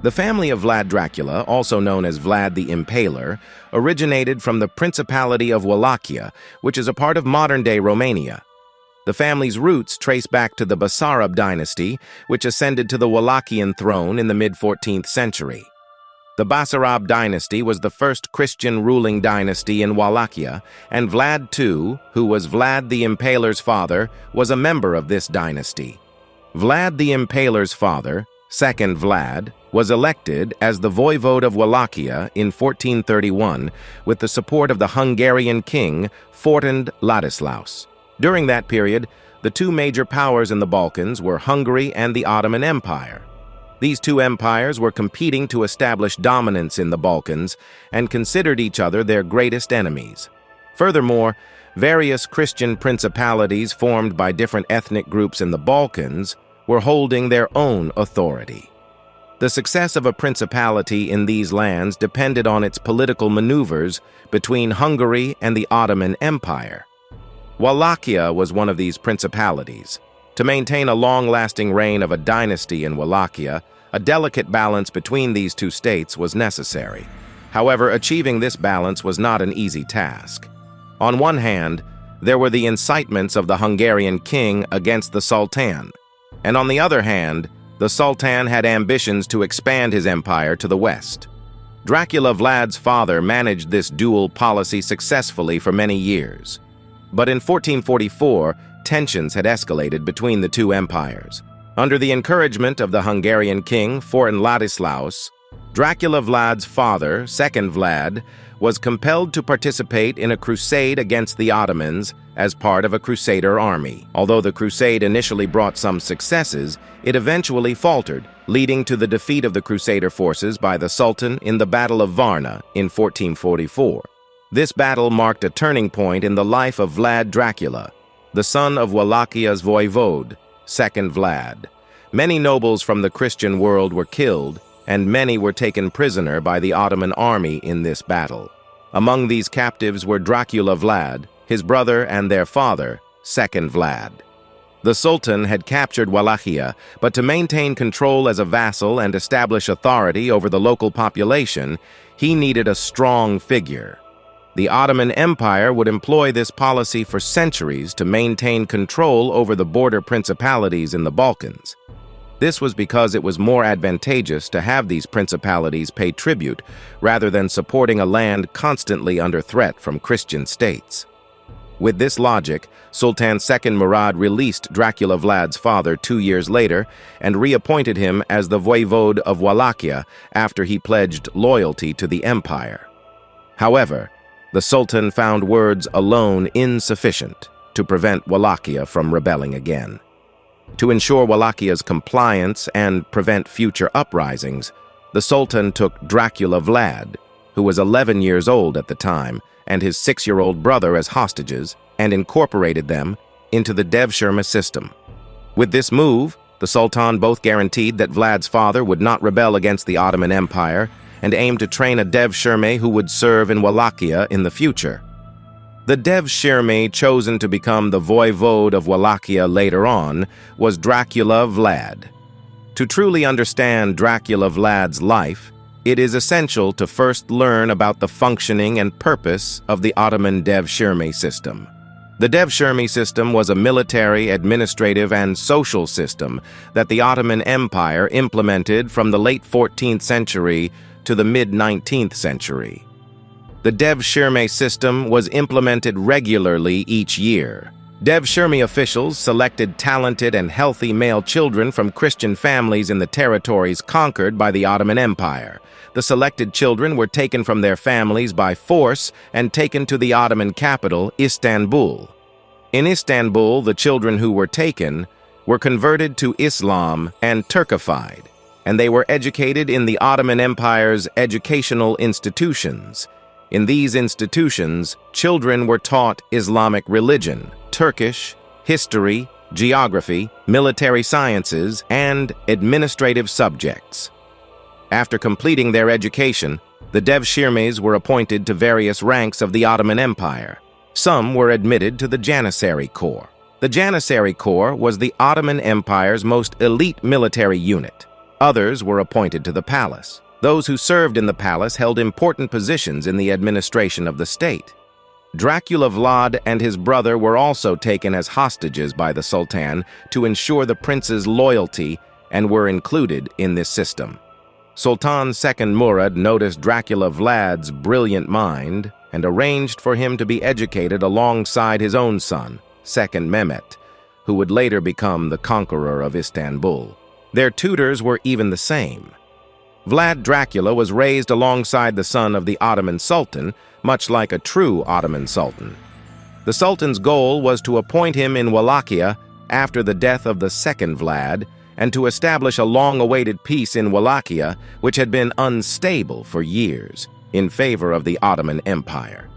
The family of Vlad Dracula, also known as Vlad the Impaler, originated from the Principality of Wallachia, which is a part of modern-day Romania. The family's roots trace back to the Basarab dynasty, which ascended to the Wallachian throne in the mid-14th century. The Basarab dynasty was the first Christian ruling dynasty in Wallachia, and Vlad II, who was Vlad the Impaler's father, was a member of this dynasty. Vlad the Impaler's father, second Vlad, was elected as the voivode of Wallachia in 1431 with the support of the Hungarian king Ferdinand Ladislaus. During that period, the two major powers in the Balkans were Hungary and the Ottoman Empire. These two empires were competing to establish dominance in the Balkans and considered each other their greatest enemies. Furthermore, various Christian principalities formed by different ethnic groups in the Balkans were holding their own authority. The success of a principality in these lands depended on its political maneuvers between Hungary and the Ottoman Empire. Wallachia was one of these principalities. To maintain a long-lasting reign of a dynasty in Wallachia, a delicate balance between these two states was necessary. However, achieving this balance was not an easy task. On one hand, there were the incitements of the Hungarian king against the Sultan, and on the other hand, the Sultan had ambitions to expand his empire to the west. Dracula Vlad's father managed this dual policy successfully for many years. But in 1444, tensions had escalated between the two empires. Under the encouragement of the Hungarian king Ferdinand Ladislaus, Dracula Vlad's father, second Vlad, was compelled to participate in a crusade against the Ottomans as part of a crusader army. Although the crusade initially brought some successes, it eventually faltered, leading to the defeat of the crusader forces by the Sultan in the Battle of Varna in 1444. This battle marked a turning point in the life of Vlad Dracula, the son of Wallachia's voivode, second Vlad. Many nobles from the Christian world were killed, and many were taken prisoner by the Ottoman army in this battle. Among these captives were Dracula Vlad, his brother and their father, second Vlad. The Sultan had captured Wallachia, but to maintain control as a vassal and establish authority over the local population, he needed a strong figure. The Ottoman Empire would employ this policy for centuries to maintain control over the border principalities in the Balkans. This was because it was more advantageous to have these principalities pay tribute rather than supporting a land constantly under threat from Christian states. With this logic, Sultan II Murad released Dracula Vlad's father 2 years later and reappointed him as the voivode of Wallachia after he pledged loyalty to the empire. However, the Sultan found words alone insufficient to prevent Wallachia from rebelling again. To ensure Wallachia's compliance and prevent future uprisings, the Sultan took Dracula Vlad, who was 11 years old at the time, and his 6-year-old brother as hostages, and incorporated them into the Devshirme system. With this move, the Sultan both guaranteed that Vlad's father would not rebel against the Ottoman Empire and aimed to train a Devshirme who would serve in Wallachia in the future. The Devshirme chosen to become the voivode of Wallachia later on was Dracula Vlad. To truly understand Dracula Vlad's life, it is essential to first learn about the functioning and purpose of the Ottoman Devshirme system. The Devshirme system was a military, administrative, and social system that the Ottoman Empire implemented from the late 14th century to the mid-19th century. The Devshirme system was implemented regularly each year. Devshirme officials selected talented and healthy male children from Christian families in the territories conquered by the Ottoman Empire. The selected children were taken from their families by force and taken to the Ottoman capital, Istanbul. In Istanbul, the children who were taken were converted to Islam and Turkified, and they were educated in the Ottoman Empire's educational institutions. In these institutions, children were taught Islamic religion, Turkish, history, geography, military sciences, and administrative subjects. After completing their education, the Devshirmes were appointed to various ranks of the Ottoman Empire. Some were admitted to the Janissary Corps. The Janissary Corps was the Ottoman Empire's most elite military unit. Others were appointed to the palace. Those who served in the palace held important positions in the administration of the state. Dracula Vlad and his brother were also taken as hostages by the Sultan to ensure the prince's loyalty and were included in this system. Sultan II Murad noticed Dracula Vlad's brilliant mind and arranged for him to be educated alongside his own son, II Mehmet, who would later become the conqueror of Istanbul. Their tutors were even the same. Vlad Dracula was raised alongside the son of the Ottoman Sultan, much like a true Ottoman Sultan. The Sultan's goal was to appoint him in Wallachia after the death of the second Vlad and to establish a long-awaited peace in Wallachia, which had been unstable for years, in favor of the Ottoman Empire.